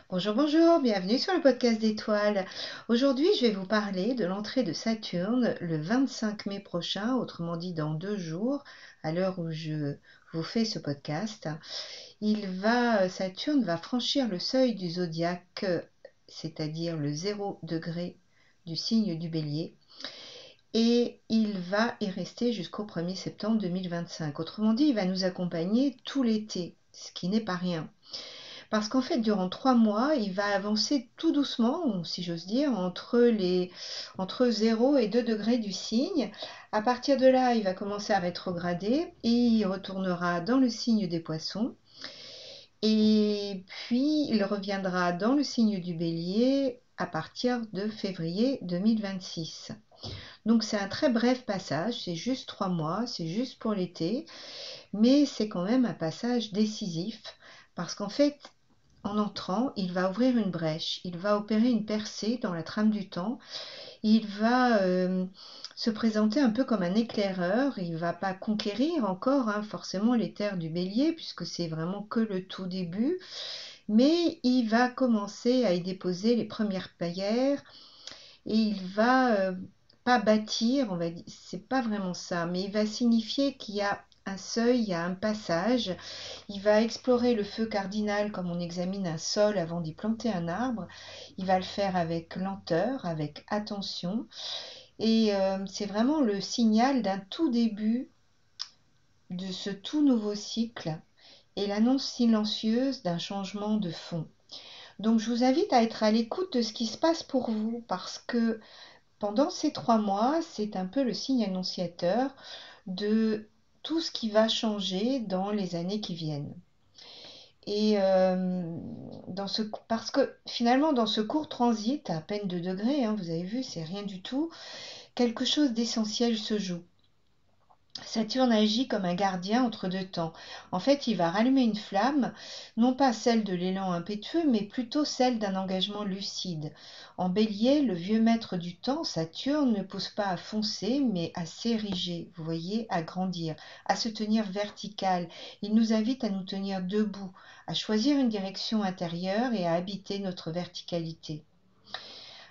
Bonjour, bonjour, bienvenue sur le podcast d'étoiles. Aujourd'hui, je vais vous parler de l'entrée de Saturne le 25 mai prochain, autrement dit dans 2 jours, à l'heure où je vous fais ce podcast. Saturne va franchir le seuil du zodiaque, c'est-à-dire le 0 degré du signe du Bélier, et il va y rester jusqu'au 1er septembre 2025. Autrement dit, il va nous accompagner tout l'été, ce qui n'est pas rien. Parce qu'en fait, durant 3 mois, il va avancer tout doucement, si j'ose dire, entre 0 et 2 degrés du signe. À partir de là, il va commencer à rétrograder et il retournera dans le signe des poissons. Et puis, il reviendra dans le signe du bélier à partir de février 2026. Donc, c'est un très bref passage, c'est juste 3 mois, c'est juste pour l'été, mais c'est quand même un passage décisif parce qu'en fait, en entrant, il va ouvrir une brèche, il va opérer une percée dans la trame du temps, il va se présenter un peu comme un éclaireur, il ne va pas conquérir encore forcément les terres du bélier, puisque c'est vraiment que le tout début, mais il va commencer à y déposer les premières pierres, et il va pas bâtir, on va dire, c'est pas vraiment ça, mais il va signifier qu'il y a un seuil, il y a un passage. Il va explorer le feu cardinal comme on examine un sol avant d'y planter un arbre. Il va le faire avec lenteur, avec attention. Et c'est vraiment le signal d'un tout début de ce tout nouveau cycle et l'annonce silencieuse d'un changement de fond. Donc je vous invite à être à l'écoute de ce qui se passe pour vous parce que pendant ces 3 mois, c'est un peu le signe annonciateur de tout ce qui va changer dans les années qui viennent. Et parce que finalement, dans ce court transit, à peine 2 degrés, vous avez vu, c'est rien du tout, quelque chose d'essentiel se joue. Saturne agit comme un gardien entre deux temps. En fait, il va rallumer une flamme, non pas celle de l'élan impétueux, mais plutôt celle d'un engagement lucide. En bélier, le vieux maître du temps, Saturne, ne pousse pas à foncer, mais à s'ériger, vous voyez, à grandir, à se tenir vertical. Il nous invite à nous tenir debout, à choisir une direction intérieure et à habiter notre verticalité.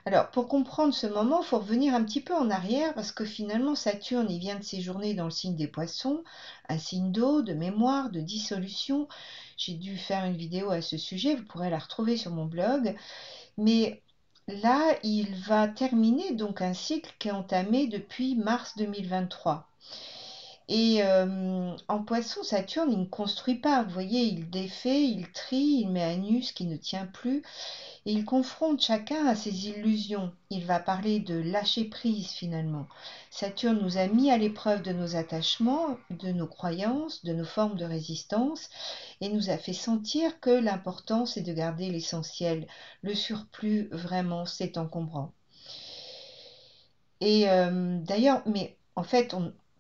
Alors, pour comprendre ce moment, il faut revenir un petit peu en arrière parce que finalement, Saturne, il vient de séjourner dans le signe des poissons, un signe d'eau, de mémoire, de dissolution. J'ai dû faire une vidéo à ce sujet, vous pourrez la retrouver sur mon blog. Mais là, il va terminer donc un cycle qui est entamé depuis mars 2023. Et en poisson, Saturne, il ne construit pas, vous voyez, il défait, il trie, il met à nu ce qui ne tient plus. Et il confronte chacun à ses illusions. Il va parler de lâcher prise finalement. Saturne nous a mis à l'épreuve de nos attachements, de nos croyances, de nos formes de résistance et nous a fait sentir que l'important c'est de garder l'essentiel. Le surplus vraiment c'est encombrant. Et d'ailleurs, mais en fait,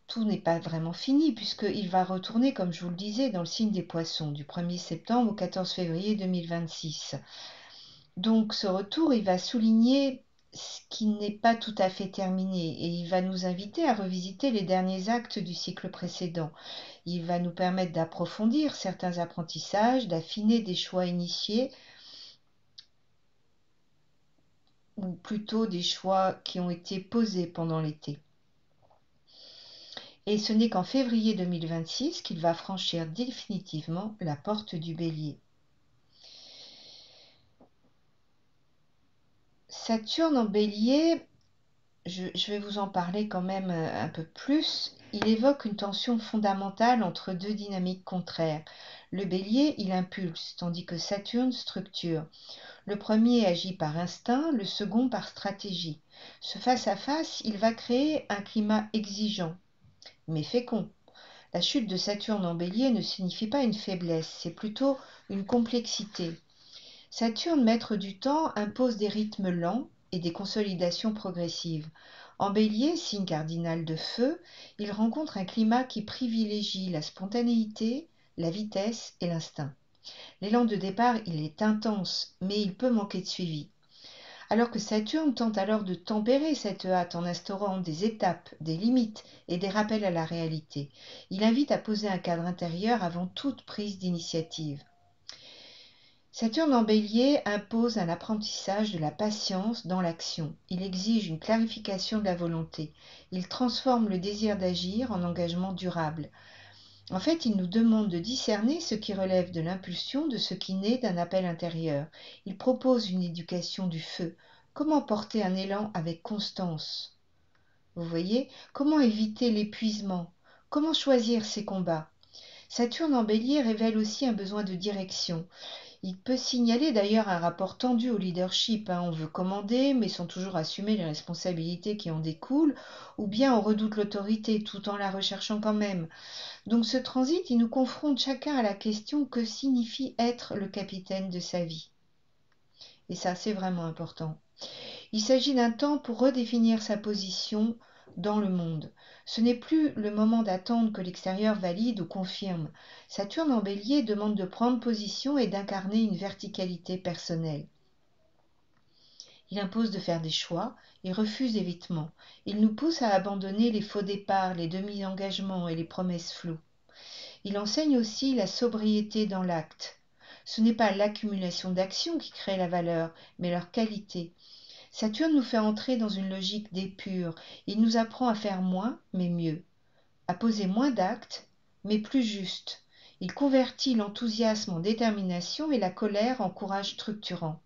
tout n'est pas vraiment fini puisqu'il va retourner, comme je vous le disais, dans le signe des poissons du 1er septembre au 14 février 2026. Donc ce retour, il va souligner ce qui n'est pas tout à fait terminé et il va nous inviter à revisiter les derniers actes du cycle précédent. Il va nous permettre d'approfondir certains apprentissages, d'affiner des choix initiés ou plutôt des choix qui ont été posés pendant l'été. Et ce n'est qu'en février 2026 qu'il va franchir définitivement la porte du bélier. Saturne en bélier, je vais vous en parler quand même un peu plus. Il évoque une tension fondamentale entre deux dynamiques contraires. Le bélier, il impulse, tandis que Saturne structure. Le premier agit par instinct, le second par stratégie. Ce face-à-face, il va créer un climat exigeant, mais fécond. La chute de Saturne en bélier ne signifie pas une faiblesse, c'est plutôt une complexité. Saturne, maître du temps, impose des rythmes lents et des consolidations progressives. En bélier, signe cardinal de feu, il rencontre un climat qui privilégie la spontanéité, la vitesse et l'instinct. L'élan de départ, il est intense, mais il peut manquer de suivi. Alors que Saturne tente alors de tempérer cette hâte en instaurant des étapes, des limites et des rappels à la réalité. Il invite à poser un cadre intérieur avant toute prise d'initiative. Saturne en Bélier impose un apprentissage de la patience dans l'action. Il exige une clarification de la volonté. Il transforme le désir d'agir en engagement durable. En fait, il nous demande de discerner ce qui relève de l'impulsion de ce qui naît d'un appel intérieur. Il propose une éducation du feu. Comment porter un élan avec constance? Vous voyez? Comment éviter l'épuisement? Comment choisir ses combats? Saturne en Bélier révèle aussi un besoin de direction. Il peut signaler d'ailleurs un rapport tendu au leadership. On veut commander, mais sans toujours assumer les responsabilités qui en découlent, ou bien on redoute l'autorité tout en la recherchant quand même. Donc ce transit, il nous confronte chacun à la question que signifie être le capitaine de sa vie. Et ça, c'est vraiment important. Il s'agit d'un temps pour redéfinir sa position dans le monde. Ce n'est plus le moment d'attendre que l'extérieur valide ou confirme. Saturne en Bélier demande de prendre position et d'incarner une verticalité personnelle. Il impose de faire des choix et refuse l'évitement. Il nous pousse à abandonner les faux départs, les demi-engagements et les promesses floues. Il enseigne aussi la sobriété dans l'acte. Ce n'est pas l'accumulation d'actions qui crée la valeur, mais leur qualité. Saturne nous fait entrer dans une logique d'épure. Il nous apprend à faire moins, mais mieux, à poser moins d'actes, mais plus juste. Il convertit l'enthousiasme en détermination et la colère en courage structurant.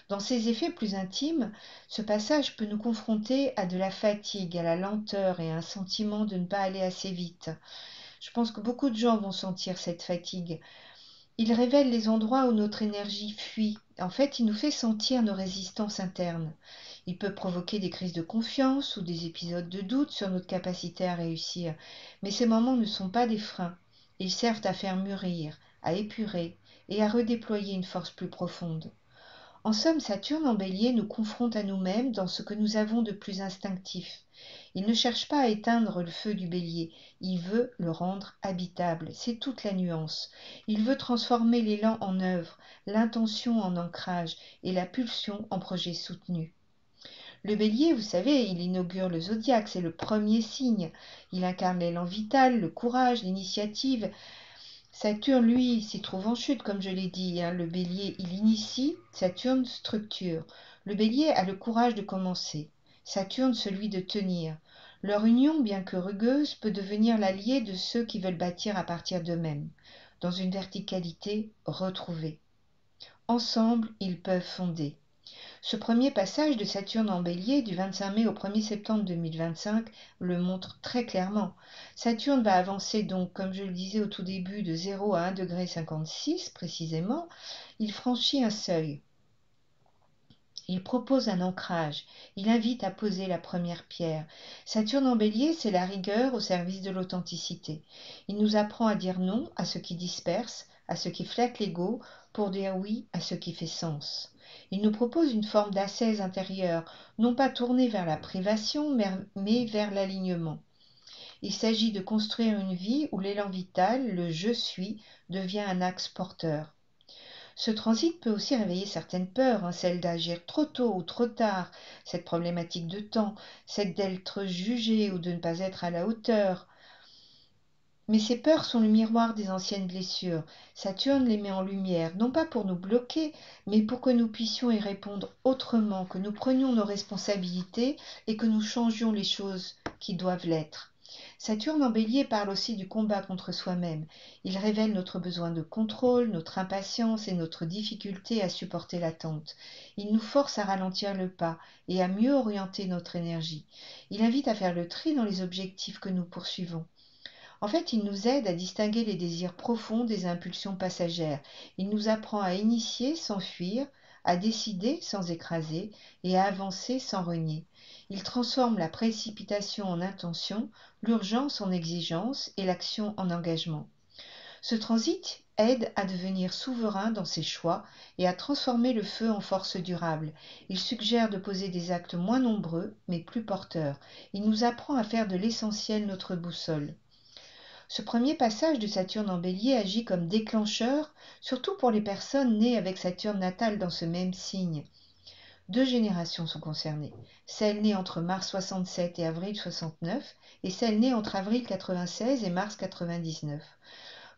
Dans ses effets plus intimes, ce passage peut nous confronter à de la fatigue, à la lenteur et à un sentiment de ne pas aller assez vite. Je pense que beaucoup de gens vont sentir cette fatigue. Il révèle les endroits où notre énergie fuit. En fait, il nous fait sentir nos résistances internes. Il peut provoquer des crises de confiance ou des épisodes de doute sur notre capacité à réussir. Mais ces moments ne sont pas des freins. Ils servent à faire mûrir, à épurer et à redéployer une force plus profonde. En somme, Saturne en Bélier nous confronte à nous-mêmes dans ce que nous avons de plus instinctif. Il ne cherche pas à éteindre le feu du Bélier, il veut le rendre habitable, c'est toute la nuance. Il veut transformer l'élan en œuvre, l'intention en ancrage et la pulsion en projet soutenu. Le Bélier, vous savez, il inaugure le zodiaque, c'est le premier signe. Il incarne l'élan vital, le courage, l'initiative. Saturne, lui, s'y trouve en chute, comme je l'ai dit. Le Bélier, il initie, Saturne structure. Le Bélier a le courage de commencer, Saturne celui de tenir. Leur union, bien que rugueuse, peut devenir l'allié de ceux qui veulent bâtir à partir d'eux-mêmes, dans une verticalité retrouvée. Ensemble, ils peuvent fonder. Ce premier passage de Saturne en Bélier du 25 mai au 1er septembre 2025 le montre très clairement. Saturne va avancer donc, comme je le disais au tout début, de 0 à 1,56 degré précisément. Il franchit un seuil. Il propose un ancrage. Il invite à poser la première pierre. Saturne en Bélier, c'est la rigueur au service de l'authenticité. Il nous apprend à dire non à ce qui disperse, à ce qui flatte l'ego, pour dire oui à ce qui fait sens. Il nous propose une forme d'ascèse intérieure, non pas tournée vers la privation, mais vers l'alignement. Il s'agit de construire une vie où l'élan vital, le je suis, devient un axe porteur. Ce transit peut aussi réveiller certaines peurs, celle d'agir trop tôt ou trop tard, cette problématique de temps, celle d'être jugé ou de ne pas être à la hauteur. Mais ces peurs sont le miroir des anciennes blessures. Saturne les met en lumière, non pas pour nous bloquer, mais pour que nous puissions y répondre autrement, que nous prenions nos responsabilités et que nous changions les choses qui doivent l'être. Saturne en Bélier parle aussi du combat contre soi-même. Il révèle notre besoin de contrôle, notre impatience et notre difficulté à supporter l'attente. Il nous force à ralentir le pas et à mieux orienter notre énergie. Il invite à faire le tri dans les objectifs que nous poursuivons. En fait, il nous aide à distinguer les désirs profonds des impulsions passagères. Il nous apprend à initier sans fuir, à décider sans écraser et à avancer sans renier. Il transforme la précipitation en intention, l'urgence en exigence et l'action en engagement. Ce transit aide à devenir souverain dans ses choix et à transformer le feu en force durable. Il suggère de poser des actes moins nombreux mais plus porteurs. Il nous apprend à faire de l'essentiel notre boussole. Ce premier passage de Saturne en Bélier agit comme déclencheur, surtout pour les personnes nées avec Saturne natale dans ce même signe. Deux générations sont concernées, celle née entre mars 67 et avril 69 et celle née entre avril 96 et mars 99.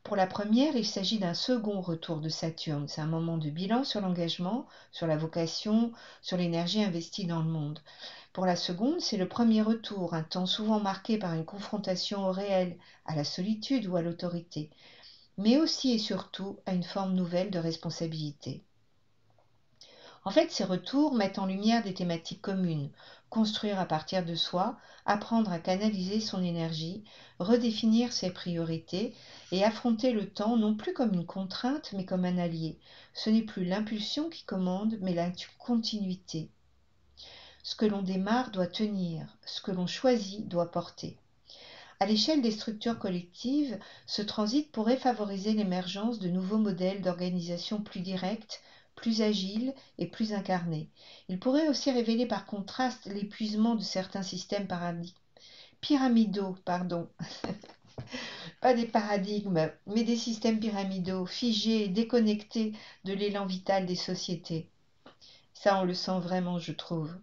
Pour la première, il s'agit d'un second retour de Saturne. C'est un moment de bilan sur l'engagement, sur la vocation, sur l'énergie investie dans le monde. Pour la seconde, c'est le premier retour, un temps souvent marqué par une confrontation au réel, à la solitude ou à l'autorité, mais aussi et surtout à une forme nouvelle de responsabilité. En fait, ces retours mettent en lumière des thématiques communes: construire à partir de soi, apprendre à canaliser son énergie, redéfinir ses priorités et affronter le temps non plus comme une contrainte mais comme un allié. Ce n'est plus l'impulsion qui commande mais la continuité. Ce que l'on démarre doit tenir, ce que l'on choisit doit porter. À l'échelle des structures collectives, ce transit pourrait favoriser l'émergence de nouveaux modèles d'organisation plus directs, plus agiles et plus incarnés. Il pourrait aussi révéler par contraste l'épuisement de certains systèmes pyramidaux, pas des paradigmes, mais des systèmes pyramidaux, figés et déconnectés de l'élan vital des sociétés. Ça, on le sent vraiment, je trouve.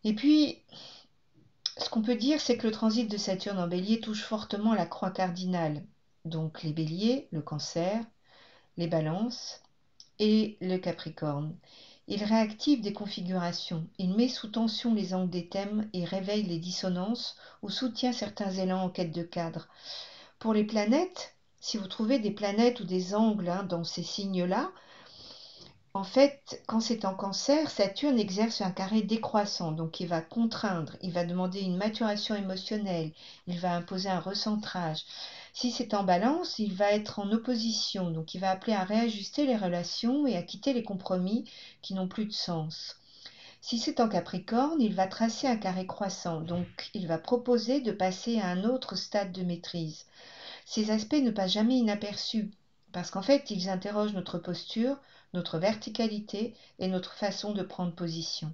Et puis, ce qu'on peut dire, c'est que le transit de Saturne en Bélier touche fortement la croix cardinale, donc les Béliers, le Cancer, les Balances et le Capricorne. Il réactive des configurations, il met sous tension les angles des thèmes et réveille les dissonances ou soutient certains élans en quête de cadre. Pour les planètes, si vous trouvez des planètes ou des angles dans ces signes-là, en fait, quand c'est en Cancer, Saturne exerce un carré décroissant, donc il va contraindre, il va demander une maturation émotionnelle, il va imposer un recentrage. Si c'est en Balance, il va être en opposition, donc il va appeler à réajuster les relations et à quitter les compromis qui n'ont plus de sens. Si c'est en Capricorne, il va tracer un carré croissant, donc il va proposer de passer à un autre stade de maîtrise. Ces aspects ne passent jamais inaperçus, parce qu'en fait, ils interrogent notre posture, notre verticalité et notre façon de prendre position.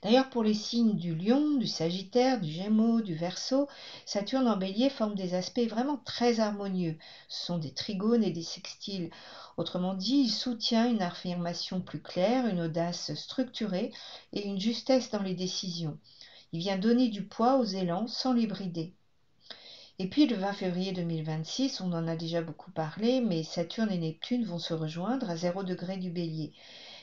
D'ailleurs, pour les signes du Lion, du Sagittaire, du Gémeaux, du Verseau, Saturne en Bélier forme des aspects vraiment très harmonieux. Ce sont des trigones et des sextiles. Autrement dit, il soutient une affirmation plus claire, une audace structurée et une justesse dans les décisions. Il vient donner du poids aux élans sans les brider. Et puis le 20 février 2026, on en a déjà beaucoup parlé, mais Saturne et Neptune vont se rejoindre à 0 degré du Bélier.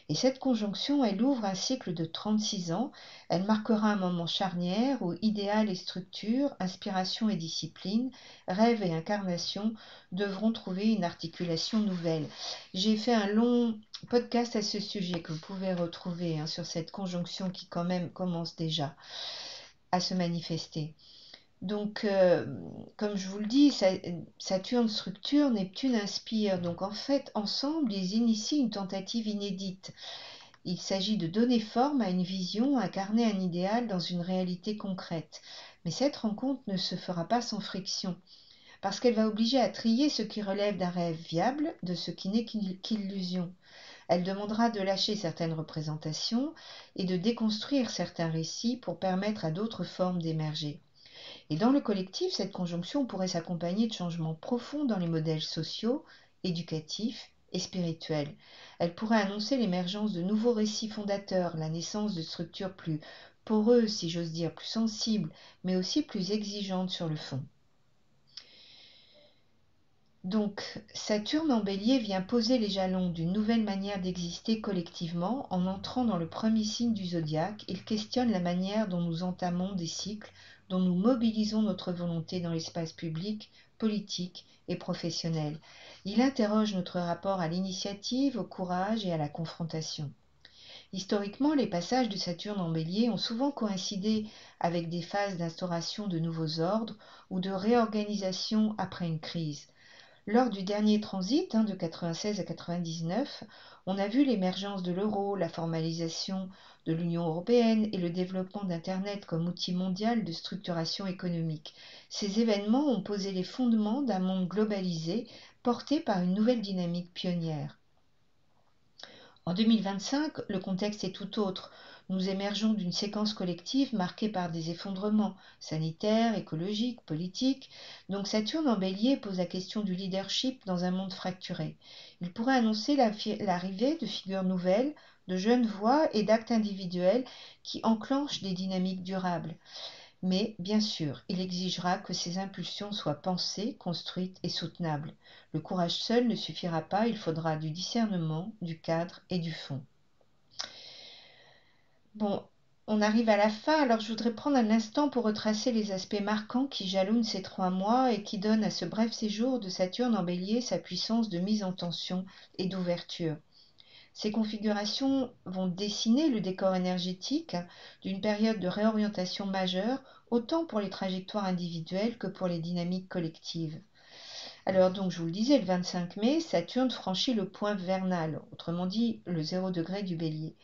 Et cette conjonction, elle ouvre un cycle de 36 ans. Elle marquera un moment charnière où idéal et structure, inspiration et discipline, rêve et incarnation devront trouver une articulation nouvelle. J'ai fait un long podcast à ce sujet que vous pouvez retrouver sur cette conjonction qui quand même commence déjà à se manifester. Donc, comme je vous le dis, Saturne structure, Neptune inspire. Donc, en fait, ensemble, ils initient une tentative inédite. Il s'agit de donner forme à une vision, incarner un idéal dans une réalité concrète. Mais cette rencontre ne se fera pas sans friction, parce qu'elle va obliger à trier ce qui relève d'un rêve viable de ce qui n'est qu'illusion. Elle demandera de lâcher certaines représentations et de déconstruire certains récits pour permettre à d'autres formes d'émerger. Et dans le collectif, cette conjonction pourrait s'accompagner de changements profonds dans les modèles sociaux, éducatifs et spirituels. Elle pourrait annoncer l'émergence de nouveaux récits fondateurs, la naissance de structures plus poreuses, si j'ose dire, plus sensibles, mais aussi plus exigeantes sur le fond. Donc, Saturne en Bélier vient poser les jalons d'une nouvelle manière d'exister collectivement en entrant dans le premier signe du zodiaque. Il questionne la manière dont nous entamons des cycles, dont nous mobilisons notre volonté dans l'espace public, politique et professionnel. Il interroge notre rapport à l'initiative, au courage et à la confrontation. Historiquement, les passages de Saturne en Bélier ont souvent coïncidé avec des phases d'instauration de nouveaux ordres ou de réorganisation après une crise. Lors du dernier transit, de 96 à 99, on a vu l'émergence de l'euro, la formalisation de l'Union européenne et le développement d'Internet comme outil mondial de structuration économique. Ces événements ont posé les fondements d'un monde globalisé porté par une nouvelle dynamique pionnière. En 2025, le contexte est tout autre. Nous émergeons d'une séquence collective marquée par des effondrements sanitaires, écologiques, politiques. Donc Saturne en Bélier pose la question du leadership dans un monde fracturé. Il pourrait annoncer l'arrivée de figures nouvelles, de jeunes voix et d'actes individuels qui enclenchent des dynamiques durables. Mais, bien sûr, il exigera que ces impulsions soient pensées, construites et soutenables. Le courage seul ne suffira pas, il faudra du discernement, du cadre et du fond. Bon, on arrive à la fin, alors je voudrais prendre un instant pour retracer les aspects marquants qui jalonnent ces 3 mois et qui donnent à ce bref séjour de Saturne en Bélier sa puissance de mise en tension et d'ouverture. Ces configurations vont dessiner le décor énergétique d'une période de réorientation majeure, autant pour les trajectoires individuelles que pour les dynamiques collectives. Alors donc, je vous le disais, le 25 mai, Saturne franchit le point vernal, autrement dit le 0 degré du Bélier.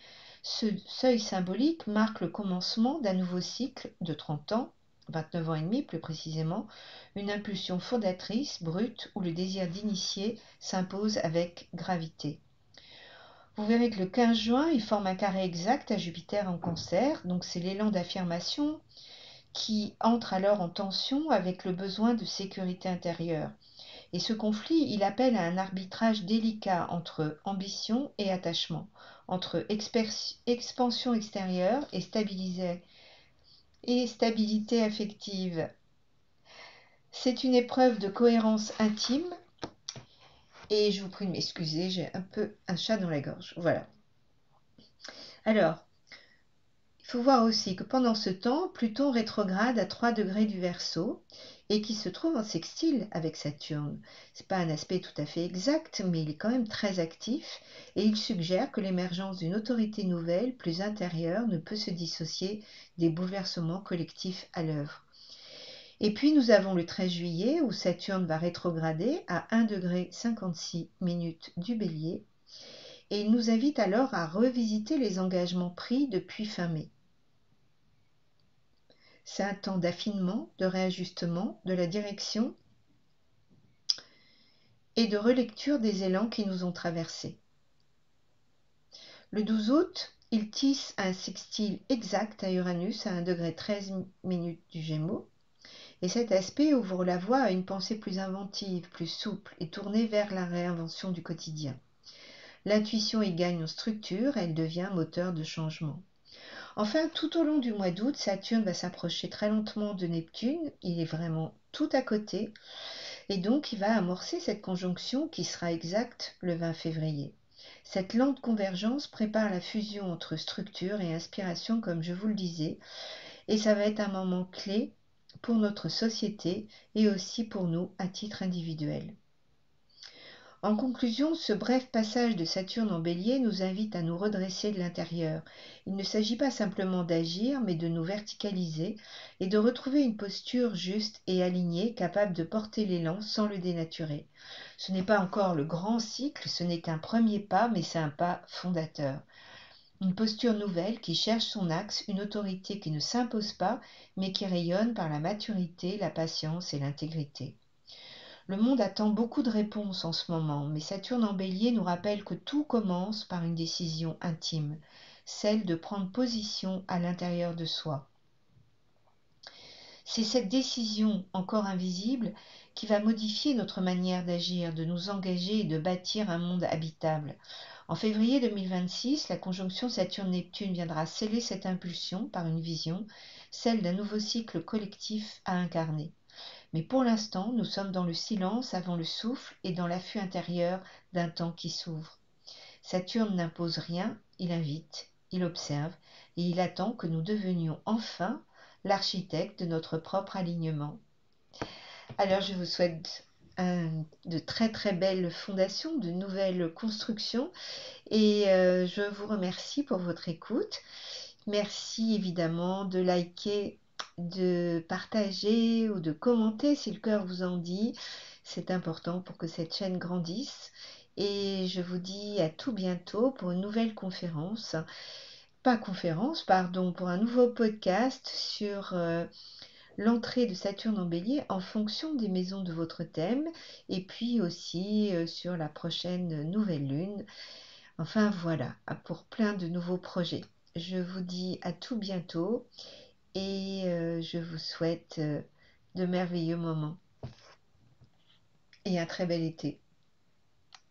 Ce seuil symbolique marque le commencement d'un nouveau cycle de 30 ans, 29 ans et demi plus précisément, une impulsion fondatrice, brute, où le désir d'initier s'impose avec gravité. Vous verrez que le 15 juin, il forme un carré exact à Jupiter en Cancer, donc c'est l'élan d'affirmation qui entre alors en tension avec le besoin de sécurité intérieure. Et ce conflit, il appelle à un arbitrage délicat entre ambition et attachement, entre expansion extérieure et stabilité affective. C'est une épreuve de cohérence intime et je vous prie de m'excuser, j'ai un peu un chat dans la gorge. Voilà. Alors, il faut voir aussi que pendant ce temps, Pluton rétrograde à 3 degrés du Verseau et qui se trouve en sextile avec Saturne. Ce n'est pas un aspect tout à fait exact, mais il est quand même très actif et il suggère que l'émergence d'une autorité nouvelle, plus intérieure, ne peut se dissocier des bouleversements collectifs à l'œuvre. Et puis nous avons le 13 juillet où Saturne va rétrograder à 1 degré 56 minutes du Bélier et il nous invite alors à revisiter les engagements pris depuis fin mai. C'est un temps d'affinement, de réajustement, de la direction et de relecture des élans qui nous ont traversés. Le 12 août, il tisse un sextile exact à Uranus à 1 degré 13 minutes du Gémeaux. Et cet aspect ouvre la voie à une pensée plus inventive, plus souple et tournée vers la réinvention du quotidien. L'intuition y gagne en structure, elle devient moteur de changement. Enfin, tout au long du mois d'août, Saturne va s'approcher très lentement de Neptune, il est vraiment tout à côté, et donc il va amorcer cette conjonction qui sera exacte le 20 février. Cette lente convergence prépare la fusion entre structure et inspiration, comme je vous le disais, et ça va être un moment clé pour notre société et aussi pour nous à titre individuel. En conclusion, ce bref passage de Saturne en Bélier nous invite à nous redresser de l'intérieur. Il ne s'agit pas simplement d'agir, mais de nous verticaliser et de retrouver une posture juste et alignée, capable de porter l'élan sans le dénaturer. Ce n'est pas encore le grand cycle, ce n'est qu'un premier pas, mais c'est un pas fondateur. Une posture nouvelle qui cherche son axe, une autorité qui ne s'impose pas, mais qui rayonne par la maturité, la patience et l'intégrité. Le monde attend beaucoup de réponses en ce moment, mais Saturne en Bélier nous rappelle que tout commence par une décision intime, celle de prendre position à l'intérieur de soi. C'est cette décision encore invisible qui va modifier notre manière d'agir, de nous engager et de bâtir un monde habitable. En février 2026, la conjonction Saturne-Neptune viendra sceller cette impulsion par une vision, celle d'un nouveau cycle collectif à incarner. Mais pour l'instant, nous sommes dans le silence avant le souffle et dans l'affût intérieur d'un temps qui s'ouvre. Saturne n'impose rien, il invite, il observe et il attend que nous devenions enfin l'architecte de notre propre alignement. Alors je vous souhaite de très très belles fondations, de nouvelles constructions et je vous remercie pour votre écoute. Merci évidemment de liker, de partager ou de commenter si le cœur vous en dit. C'est important pour que cette chaîne grandisse. Et je vous dis à tout bientôt pour une nouvelle conférence. Pas conférence, pardon, pour un nouveau podcast sur l'entrée de Saturne en Bélier en fonction des maisons de votre thème et puis aussi sur la prochaine nouvelle lune. Enfin voilà, pour plein de nouveaux projets. Je vous dis à tout bientôt et je vous souhaite de merveilleux moments et un très bel été.